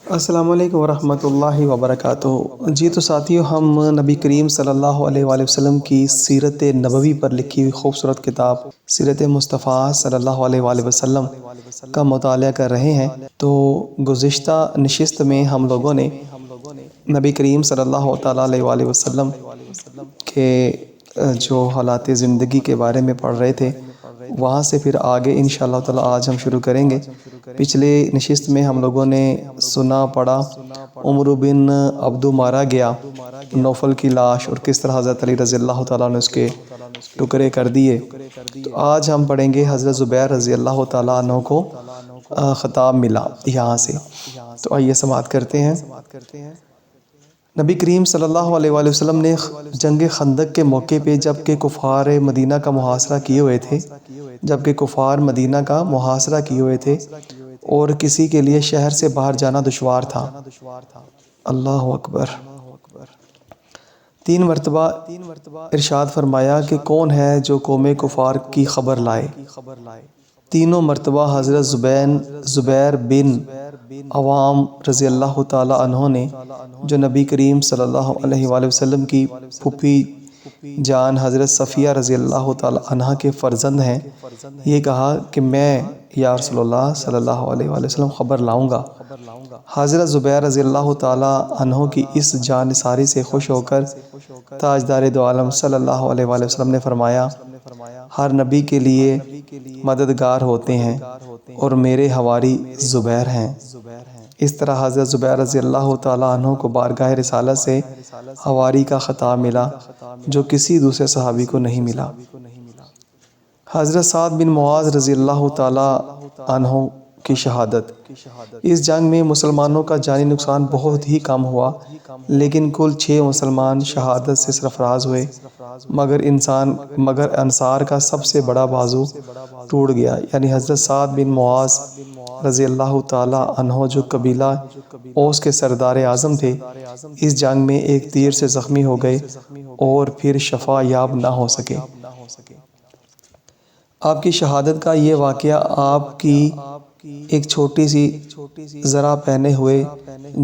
السلام علیکم ورحمۃ اللہ وبرکاتہ۔ جی تو ساتھیو، ہم نبی کریم صلی اللہ علیہ وآلہ وسلم کی سیرت نبوی پر لکھی ہوئی خوبصورت کتاب سیرت مصطفیٰ صلی اللہ علیہ وآلہ وسلم کا مطالعہ کر رہے ہیں۔ تو گزشتہ نشست میں ہم لوگوں نے نبی کریم صلی اللہ تعالیٰ علیہ وآلہ وسلم کے جو حالات زندگی کے بارے میں پڑھ رہے تھے، وہاں سے پھر آگے انشاءاللہ تعالیٰ آج ہم شروع کریں گے۔ پچھلے نشست میں ہم لوگوں نے سنا پڑھا عمر بن عبدو مارا گیا، نوفل کی لاش، اور کس طرح حضرت علی رضی اللہ تعالیٰ نے اس کے ٹکڑے کر دیے۔ تو آج ہم پڑھیں گے حضرت زبیر رضی اللہ تعالیٰ عنہ کو خطاب ملا یہاں سے۔ تو آئیے سماعت کرتے ہیں۔ نبی کریم صلی اللہ علیہ وآلہ وسلم نے جنگ خندق کے موقع پہ جبکہ کفار مدینہ کا محاصرہ کیے ہوئے تھے اور کسی کے لیے شہر سے باہر جانا دشوار تھا۔ اللہ اکبر۔ 3 مرتبہ ارشاد فرمایا کہ کون ہے جو قوم کفار کی خبر لائے۔ تینوں مرتبہ حضرت زبیر بن عوام رضی اللہ تعالیٰ عنہ نے، جو نبی کریم صلی اللہ علیہ وآلہ وسلم کی پھوپھی جان حضرت صفیہ رضی اللہ تعالیٰ عنہ کے فرزند ہیں، یہ کہا کہ میں یا رسول اللہ صلی اللہ علیہ وآلہ وسلم خبر لاؤں گا۔ حضرت زبیر رضی اللہ تعالیٰ عنہ کی اس جانثاری سے خوش ہو کر تاجدار دو عالم صلی اللہ علیہ وآلہ وسلم نے فرمایا، ہر نبی کے لیے مددگار ہوتے ہیں اور میرے حواری زبیر ہیں۔ اس طرح حضرت زبیر رضی اللہ تعالیٰ عنہ کو بارگاہ رسالت سے حواری کا خطاب ملا، جو کسی دوسرے صحابی کو نہیں ملا۔ حضرت سعد بن معاذ رضی اللہ تعالیٰ عنہ کی شہادت۔ اس جنگ میں مسلمانوں کا جانی نقصان بہت ہی کم ہوا، لیکن کل 6 مسلمان شہادت سے سرفراز ہوئے، مگر انصار کا سب سے بڑا بازو ٹوٹ گیا، یعنی حضرت سعد بن معاذ رضی اللہ تعالیٰ عنہ جو قبیلہ اوس کے سردار اعظم تھے، اس جنگ میں ایک تیر سے زخمی ہو گئے اور پھر شفا یاب نہ ہو سکے۔ آپ کی شہادت کا یہ واقعہ آپ کی ایک چھوٹی سی زرہ پہنے ہوئے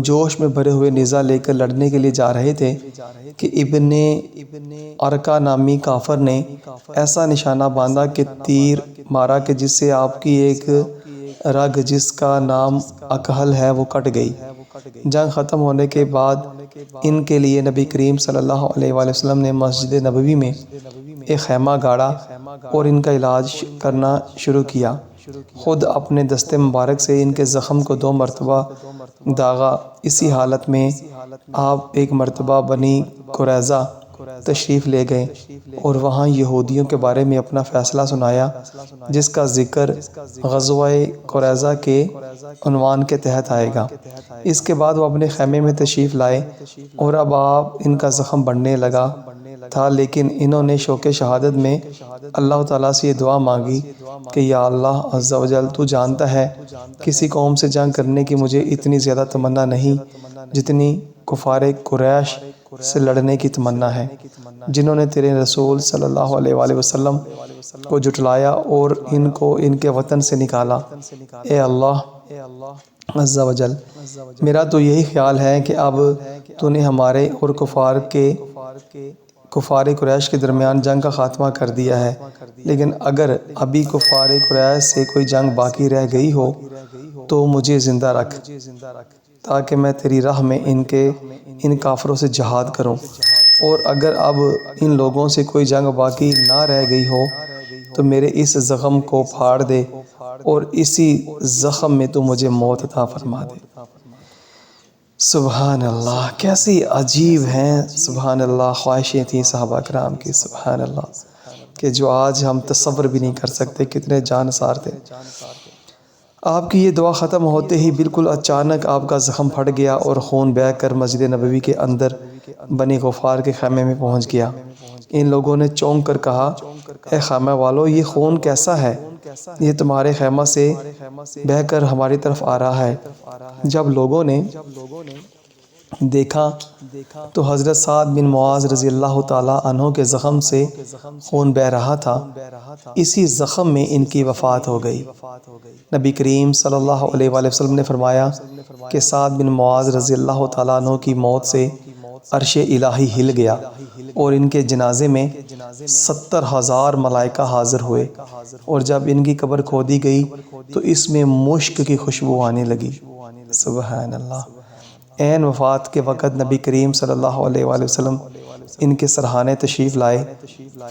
جوش میں بھرے ہوئے نیزہ لے کر لڑنے کے لیے جا رہے تھے کہ ابن ارقا نامی کافر نے ایسا نشانہ باندھا کہ تیر مارا کہ جس سے آپ کی ایک رگ جس کا نام اکحل ہے وہ کٹ گئی۔ جنگ ختم ہونے کے بعد ان کے لیے نبی کریم صلی اللہ علیہ وآلہ وسلم نے مسجد نبوی میں ایک خیمہ گاڑا اور ان کا علاج کرنا شروع کیا۔ خود اپنے دست مبارک سے ان کے زخم کو 2 مرتبہ داغا۔ اسی حالت میں آپ ایک مرتبہ بنی قریظہ تشریف لے گئے اور وہاں یہودیوں کے بارے میں اپنا فیصلہ سنایا، جس کا ذکر غزوہ قریظہ کے عنوان کے تحت آئے گا۔ اس کے بعد وہ اپنے خیمے میں تشریف لائے اور اب آپ ان کا زخم بڑھنے لگا تھا، لیکن انہوں نے شوق شہادت میں اللہ تعالیٰ سے یہ دعا مانگی کہ یا اللہ عز و جل، تو جانتا ہے کسی قوم سے جنگ کرنے کی مجھے اتنی زیادہ تمنا نہیں جتنی کفار قریش سے لڑنے کی تمنا ہے، جنہوں نے تیرے رسول صلی اللہ علیہ وآلہ وسلم کو جھٹلایا اور ان کو ان کے وطن سے نکالا۔ اے اللہ عز و جل، میرا تو یہی خیال ہے کہ اب تو نے ہمارے اور کفار قریش کے درمیان جنگ کا خاتمہ کر دیا ہے، لیکن اگر ابھی کفار قریش سے کوئی جنگ باقی رہ گئی ہو تو مجھے زندہ رکھ، تاکہ میں تیری راہ میں ان کافروں سے جہاد کروں، اور اگر اب ان لوگوں سے کوئی جنگ باقی نہ رہ گئی ہو تو میرے اس زخم کو پھاڑ دے اور اسی زخم میں تو مجھے موت عطا فرما دے۔ سبحان اللہ، کیسی عجیب ہیں، سبحان اللہ، خواہشیں تھیں صحابہ کرام کی، سبحان اللہ، کہ جو آج ہم تصور بھی نہیں کر سکتے، کتنے جانثار تھے۔ آپ کی یہ دعا ختم ہوتے ہی بالکل اچانک آپ کا زخم پھٹ گیا اور خون بہہ کر مسجد نبوی کے اندر بنی غفار کے خیمے میں پہنچ گیا۔ ان لوگوں نے چونک کر کہا، اے خیمہ والو، یہ خون کیسا ہے؟ یہ تمہارے خیمہ سے بہہ کر ہماری طرف آ رہا ہے۔ جب لوگوں نے دیکھا تو حضرت سعد بن معاذ رضی اللہ تعالیٰ عنہ کے زخم سے خون بہہ رہا تھا۔ اسی زخم میں ان کی وفات ہو گئی۔ نبی کریم صلی اللہ علیہ وآلہ وسلم نے فرمایا کہ سعد بن معاذ رضی اللہ تعالیٰ عنہ کی موت سے عرش الہی ہل گیا اور ان کے جنازے میں 70,000 ملائکہ حاضر ہوئے، اور جب ان کی قبر کھودی گئی تو اس میں مشک کی خوشبو آنے لگی۔ سبحان اللہ۔ عین وفات کے وقت نبی کریم صلی اللہ علیہ وآلہ وسلم ان کے سرحانے تشریف لائے۔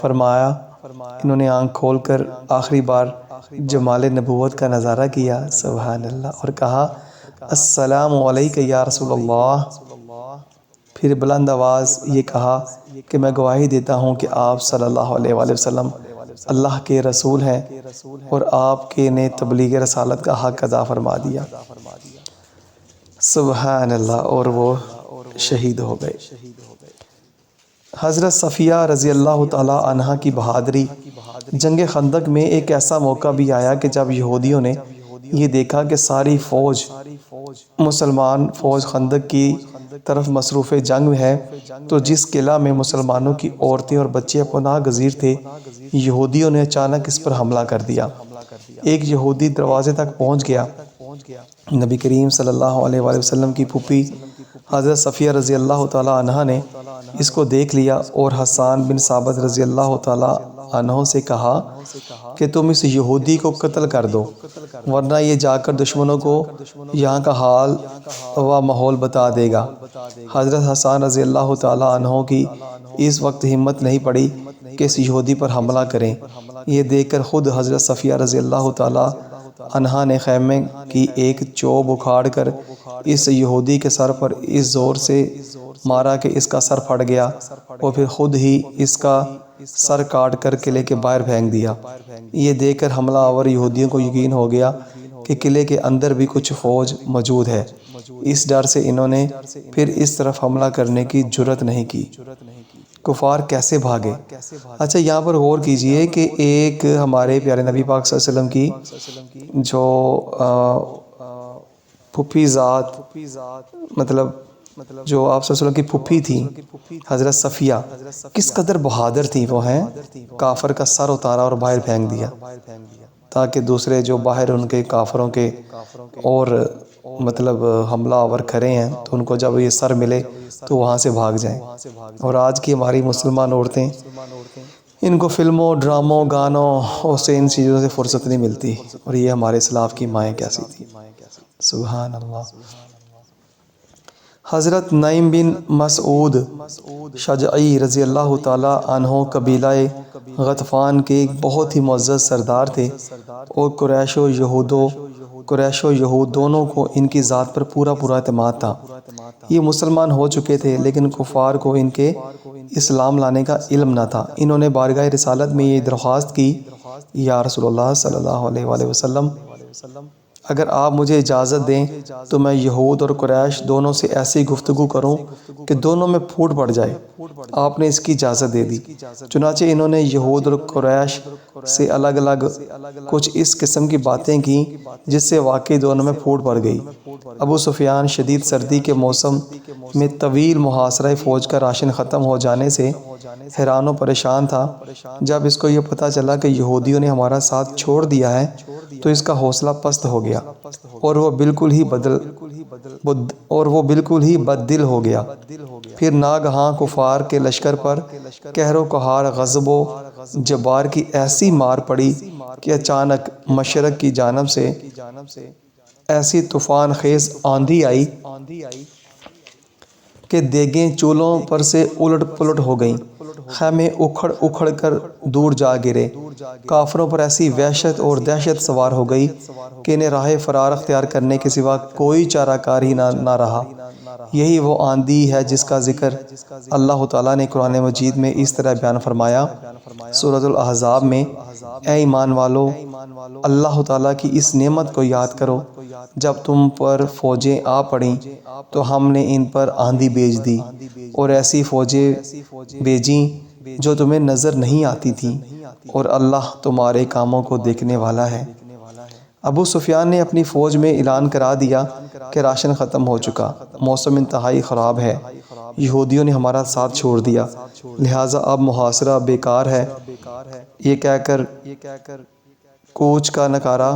فرمایا انہوں نے آنکھ کھول کر آخری بار جمال نبوت کا نظارہ کیا، سبحان اللہ، اور کہا السلام علیکہ یا رسول اللہ۔ پھر بلند آواز یہ کہا کہ میں گواہی دیتا ہوں کہ آپ صلی اللہ علیہ وآلہ وسلم اللہ کے رسول ہیں اور آپ کے نے تبلیغ رسالت کا حق ادا فرما دیا۔ سبحان اللہ، اور وہ شہید ہو گئے۔ حضرت صفیہ رضی اللہ تعالی عنہا کی بہادری۔ جنگ خندق میں ایک ایسا موقع بھی آیا کہ جب یہودیوں نے یہ دیکھا کہ ساری فوج مسلمان فوج خندق کی طرف مصروف جنگ ہے، تو جس قلعہ میں مسلمانوں کی عورتیں اور بچے پناہ گزیر تھے، یہودیوں نے اچانک اس پر حملہ کر دیا۔ ایک یہودی دروازے تک پہنچ گیا۔ نبی کریم صلی اللہ علیہ وآلہ وسلم کی پھوپھی حضرت صفیہ رضی اللہ تعالی عنہا نے اس کو دیکھ لیا اور حسان بن ثابت رضی اللہ تعالی عنہ سے کہا کہ تم اس یہودی کو قتل کر دو، ورنہ یہ جا کر دشمنوں کو یہاں کا حال و ماحول بتا دے گا۔ حضرت حسان رضی اللہ تعالی عنہ کی اس وقت ہمت نہیں پڑی کہ اس یہودی پر حملہ کریں۔ یہ دیکھ کر خود حضرت صفیہ رضی اللہ تعالی عنہا نے خیمے کی ایک چوب اکھاڑ کر اس یہودی کے سر پر اس زور سے مارا کہ اس کا سر پھٹ گیا، اور پھر خود ہی اس کا سر کاٹ کر قلعے کے باہر پھینک دیا۔ یہ دیکھ کر حملہ آور یہودیوں کو یقین ہو گیا کہ قلعے کے اندر بھی کچھ فوج موجود ہے۔ اس ڈر سے انہوں نے پھر اس طرف حملہ کرنے کی جرات نہیں کی۔ کفار کیسے بھاگے؟ اچھا، یہاں پر غور کیجئے کہ ایک ہمارے پیارے نبی پاک صلی اللہ علیہ وسلم کی جو پھوپھی ذات، مطلب جو آپ صلی اللہ علیہ وسلم کی پھوپھی تھی حضرت صفیہ، کس قدر بہادر تھی وہ ہیں، کافر کا سر اتارا اور باہر پھینک دیا تاکہ دوسرے جو باہر ان کے کافروں کے اور مطلب حملہ آور کھڑے ہیں تو ان کو جب یہ سر ملے تو وہاں سے بھاگ جائیں۔ اور آج کی ہماری مسلمان عورتیں، ان کو فلموں، ڈراموں، گانوں اور سے ان چیزوں سے فرصت نہیں ملتی، اور یہ ہمارے اسلاف کی مائیں کیسی تھی۔ سبحان اللہ۔ حضرت نعیم بن مسعود شجعی رضی اللہ تعالی عنہ قبیلہ غطفان کے ایک بہت ہی معزز سردار تھے، اور قریش و یہود دونوں کو ان کی ذات پر پورا اعتماد تھا۔ یہ مسلمان ہو چکے تھے لیکن کفار کو ان کے اسلام لانے کا علم نہ تھا۔ انہوں نے بارگاہ رسالت میں یہ درخواست کی، یا رسول اللہ صلی اللہ علیہ وآلہ وسلم، اگر آپ مجھے اجازت دیں تو میں یہود اور قریش دونوں سے ایسی گفتگو کروں کہ دونوں میں پھوٹ پڑ جائے۔ آپ نے اس کی اجازت دے دی۔ چنانچہ انہوں نے یہود اور قریش سے الگ الگ کچھ اس قسم کی باتیں کی جس سے واقعی دونوں میں پھوٹ پڑ گئی۔ ابو سفیان شدید سردی کے موسم میں طویل محاصرہ فوج کا راشن ختم ہو جانے سے حیران و پریشان تھا۔ جب اس کو یہ پتہ چلا کہ یہودیوں نے ہمارا ساتھ چھوڑ دیا ہے تو اس کا حوصلہ پست ہو گیا، اور وہ بالکل ہی بد دل ہو گیا۔ پھر ناگہاں کفار کے لشکر پر قہر و قہار، غضب و جبار کی ایسی مار پڑی کہ اچانک مشرق کی جانب سے ایسی طوفان خیز آندھی آئی کہ دیگیں چولہوں پر سے الٹ پلٹ ہو گئیں، خیمے اکھڑ اکھڑ کر دور جا گرے۔ کافروں پر ایسی وحشت اور دہشت سوار ہو گئی کہ انہیں راہ فرار اختیار کرنے کے سوا کوئی چارہ کار ہی نہ رہا۔ یہی وہ آندھی ہے جس کا ذکر اللہ تعالیٰ نے قرآن مجید میں اس طرح بیان فرمایا سورۃ الاحزاب میں، اے ایمان والو، اللہ تعالیٰ کی اس نعمت کو یاد کرو جب تم پر فوجیں آ پڑیں تو ہم نے ان پر آندھی بھیج دی اور ایسی فوجیں بھیجیں جو تمہیں نظر نہیں آتی تھیں، اور اللہ تمہارے کاموں کو دیکھنے والا ہے۔ ابو سفیان نے اپنی فوج میں اعلان کرا دیا کہ راشن ختم ہو چکا، موسم انتہائی خراب ہے، یہودیوں نے ہمارا ساتھ چھوڑ دیا، لہٰذا اب محاصرہ بیکار ہے۔ یہ کہہ کر کوچ کا نکارہ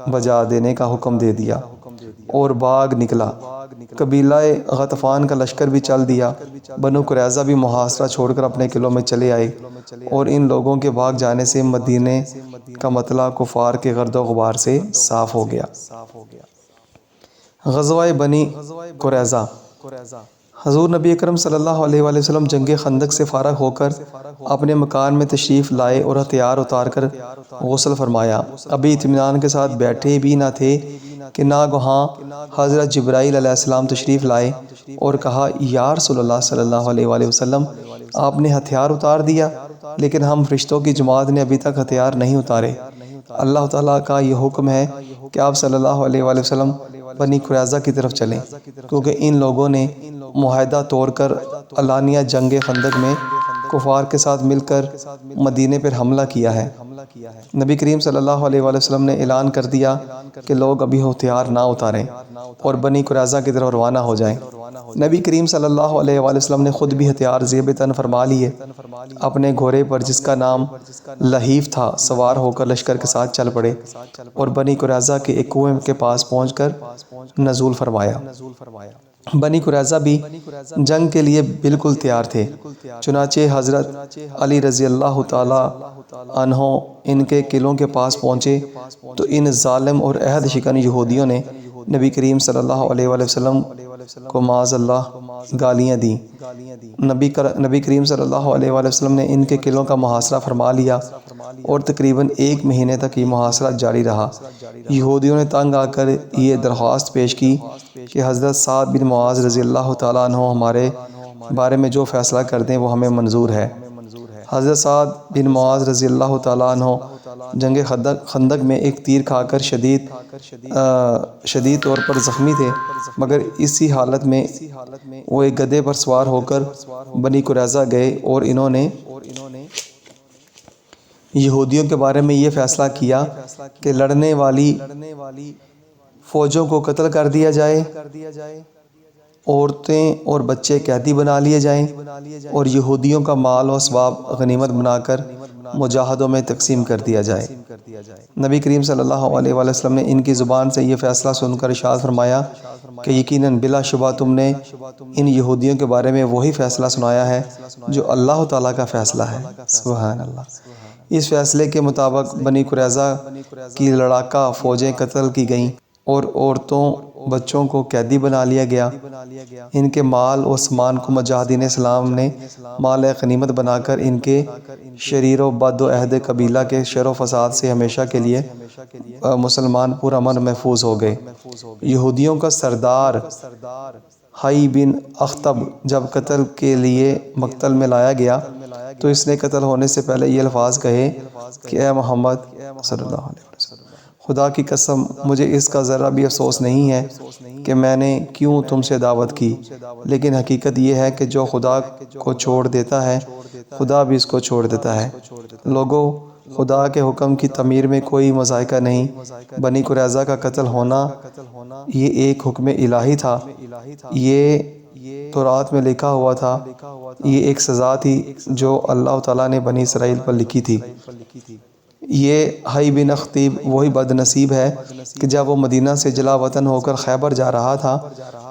بجا دینے کا حکم دے دیا اور باغ نکلا۔ قبیلہ غطفان کا لشکر بھی چل دیا۔ بنو قریظہ بھی محاصرہ چھوڑ کر اپنے قلعوں میں چلے آئے، اور ان لوگوں کے بھاگ جانے سے مدینے کا مطلع کفار کے گرد و غبار سے صاف ہو گیا۔ غزوہ بنی قریظہ۔ حضور نبی اکرم صلی اللہ علیہ وآلہ وسلم جنگ خندق سے فارغ ہو کر اپنے مکان میں تشریف لائے اور ہتھیار اتار کر غسل فرمایا۔ ابھی اطمینان کے ساتھ بیٹھے بھی نہ تھے کہ ناگہاں حضرت جبرائیل علیہ السلام تشریف لائے اور کہا، یا رسول اللہ صلی اللہ علیہ وآلہ وسلم، آپ نے ہتھیار اتار دیا، لیکن ہم فرشتوں کی جماعت نے ابھی تک ہتھیار نہیں اتارے۔ اللہ تعالیٰ کا یہ حکم ہے کہ آپ صلی اللہ علیہ وآلہ وسلم بنی قریظہ کی طرف چلیں، کیونکہ ان لوگوں نے معاہدہ توڑ کر علانیہ جنگ خندق میں کفار کے ساتھ مل کر مدینے پر حملہ کیا ہے۔ نبی کریم صلی اللہ علیہ وآلہ وسلم نے اعلان کر دیا کہ لوگ ابھی ہتھیار نہ اتاریں اور بنی قریظہ کی طرف روانہ ہو جائیں۔ نبی کریم صلی اللہ علیہ وآلہ وسلم نے خود بھی ہتھیار زیب تن فرما لیے، اپنے گھوڑے پر جس کا نام لہیف تھا سوار ہو کر لشکر کے ساتھ چل پڑے اور بنی قریظہ کے ایک کنویں کے پاس پہنچ کر نزول فرمایا۔ بنی قریظہ بھی جنگ کے لیے بالکل تیار تھے، چنانچہ حضرت علی رضی اللہ تعالیٰ عنہ ان کے قلعوں کے پاس پہنچے تو ان ظالم اور عہد شکن یہودیوں نے نبی کریم صلی اللہ علیہ وآلہ وسلم کو معاذ اللہ گالیاں دیں۔ نبی کریم صلی اللہ علیہ وآلہ وسلم نے ان کے قلعوں کا محاصرہ فرما لیا اور تقریباً 1 مہینے تک یہ محاصرہ جاری رہا۔ یہودیوں نے تنگ آ کر یہ درخواست پیش کی کہ حضرت سعد بن معاذ رضی اللہ تعالیٰ عنہ ہمارے بارے میں جو فیصلہ کر دیں وہ ہمیں منظور ہے۔ حضرت سعد بن معاذ رضی اللہ تعالیٰ عنہ جنگ خندق میں ایک تیر کھا کر شدید طور پر زخمی تھے، مگر اسی حالت میں وہ ایک گدھے پر سوار ہو کر بنی قریظہ گئے اور انہوں نے یہودیوں کے بارے میں یہ فیصلہ کیا کہ لڑنے والی فوجوں کو قتل کر دیا جائے، عورتیں اور بچے قیدی بنا لیے جائیں اور یہودیوں کا مال و اسباب غنیمت بنا کر مجاہدوں میں تقسیم کر دیا جائے۔ نبی کریم صلی اللہ علیہ وآلہ وسلم نے ان کی زبان سے یہ فیصلہ سن کر ارشاد فرمایا کہ یقیناً بلا شبہ تم نے ان یہودیوں کے بارے میں وہی فیصلہ سنایا ہے جو اللہ تعالیٰ کا فیصلہ ہے۔ سبحان اللہ۔ اس فیصلے کے مطابق بنی قریظہ کی لڑاکا فوجیں قتل کی گئیں اور عورتوں بچوں کو قیدی بنا لیا گیا۔ ان کے مال و سامان کو مجاہدین اسلام نے مال غنیمت بنا کر ان کے شریر و بد و عہد قبیلہ کے شر و فساد سے ہمیشہ کے لیے مسلمان پرامن محفوظ ہو گئے۔ یہودیوں کا سردار حی بن اخطب جب قتل کے لیے مقتل میں لایا گیا تو اس نے قتل ہونے سے پہلے یہ الفاظ کہے کہ اے محمد صلی اللہ علیہ وسلم، خدا کی قسم مجھے اس کا ذرا بھی افسوس نہیں ہے کہ میں نے کیوں تم سے دعوت کی، لیکن حقیقت یہ ہے کہ جو خدا کو چھوڑ دیتا ہے خدا بھی اس کو چھوڑ دیتا ہے۔ لوگوں، خدا کے حکم کی تعمیر میں کوئی مذائقہ نہیں۔ بنی قریظہ کا قتل ہونا یہ ایک حکم الہی تھا، یہ تورات میں لکھا ہوا تھا، یہ ایک سزا تھی جو اللہ تعالیٰ نے بنی اسرائیل پر لکھی تھی۔ یہ حی بن اخطب وہی بد نصیب ہے کہ جب وہ مدینہ سے جلا وطن ہو کر خیبر جا رہا تھا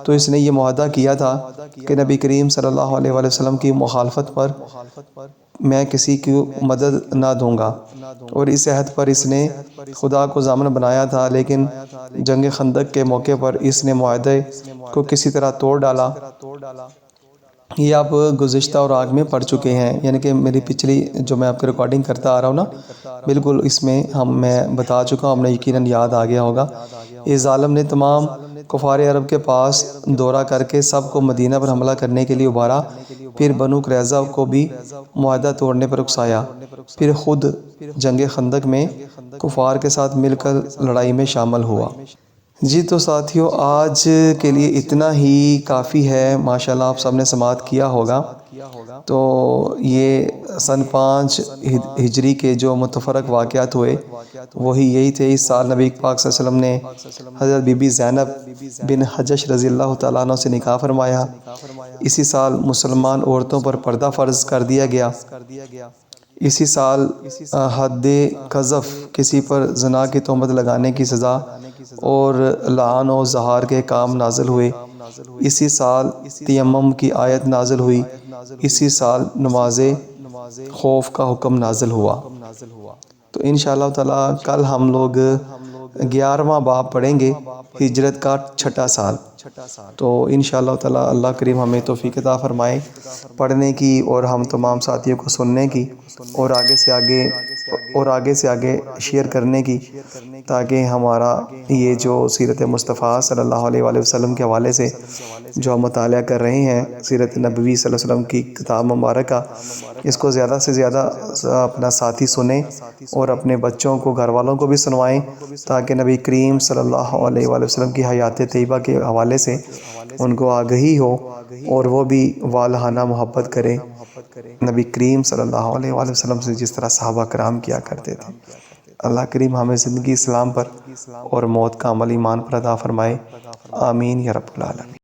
تو اس نے یہ معاہدہ کیا تھا کہ نبی کریم صلی اللہ علیہ وآلہ وسلم کی مخالفت پر میں کسی کی مدد نہ دوں گا، اور اس عہد پر اس نے خدا کو ضامن بنایا تھا، لیکن جنگ خندق کے موقع پر اس نے معاہدے کو کسی طرح توڑ ڈالا۔ یہ آپ گزشتہ اور آگ میں پڑھ چکے ہیں، یعنی کہ میری پچھلی جو میں آپ کی ریکارڈنگ کرتا آ رہا ہوں نا، بالکل اس میں میں بتا چکا ہوں، ہم نے یقیناً یاد آ گیا ہوگا۔ اس ظالم نے تمام کفار عرب کے پاس دورہ کر کے سب کو مدینہ پر حملہ کرنے کے لیے ابھارا، پھر بنو قریظہ کو بھی معاہدہ توڑنے پر اکسایا، پھر خود جنگ خندق میں کفار کے ساتھ مل کر لڑائی میں شامل ہوا۔ جی تو ساتھیوں، آج کے لیے اتنا ہی کافی ہے۔ ماشاءاللہ آپ سب نے سماعت کیا ہوگا۔ تو یہ سن 5 ہجری کے جو متفرق واقعات ہوئے وہی یہی تھے۔ اس سال نبی پاک صلی اللہ علیہ وسلم نے حضرت بی بی زینب بن حجش رضی اللہ تعالیٰ عنہ سے نکاح فرمایا۔ اسی سال مسلمان عورتوں پر پردہ فرض کر دیا گیا۔ اسی سال حد قذف، کسی پر زنا کی تہمت لگانے کی سزا اور لعن و زہار کے احکام نازل ہوئے۔ اسی سال تیمم کی آیت نازل ہوئی۔ اسی سال نماز خوف کا حکم نازل ہوا۔ تو انشاءاللہ تعالیٰ کل ہم لوگ 11واں باب پڑھیں گے، ہجرت کا 6واں سال۔ تو انشاءاللہ تعالیٰ اللہ کریم ہمیں توفیق عطا فرمائے پڑھنے کی اور ہم تمام ساتھیوں کو سننے کی اور آگے سے آگے شیئر کرنے کی، تاکہ ہمارا یہ جو سیرت مصطفیٰ صلی اللہ علیہ وآلہ وسلم کے حوالے سے جو ہم مطالعہ کر رہے ہیں، سیرت نبوی صلی اللہ علیہ وسلم کی کتاب مبارکہ، اس کو زیادہ سے زیادہ اپنا ساتھی سنیں اور اپنے بچوں کو، گھر والوں کو بھی سنوائیں، تاکہ نبی کریم صلی اللہ علیہ وآلہ وسلم کی حیات طیبہ کے حوالے سے ان کو آگہی ہو اور وہ بھی والہانہ محبت کریں نبی کریم صلی اللہ علیہ وآلہ وسلم سے، جس طرح صحابہ کرام کیا کرتے تھے۔ اللہ کریم ہمیں زندگی اسلام پر اور موت کا عمل ایمان پر عطا فرمائے، آمین یا رب العالمین۔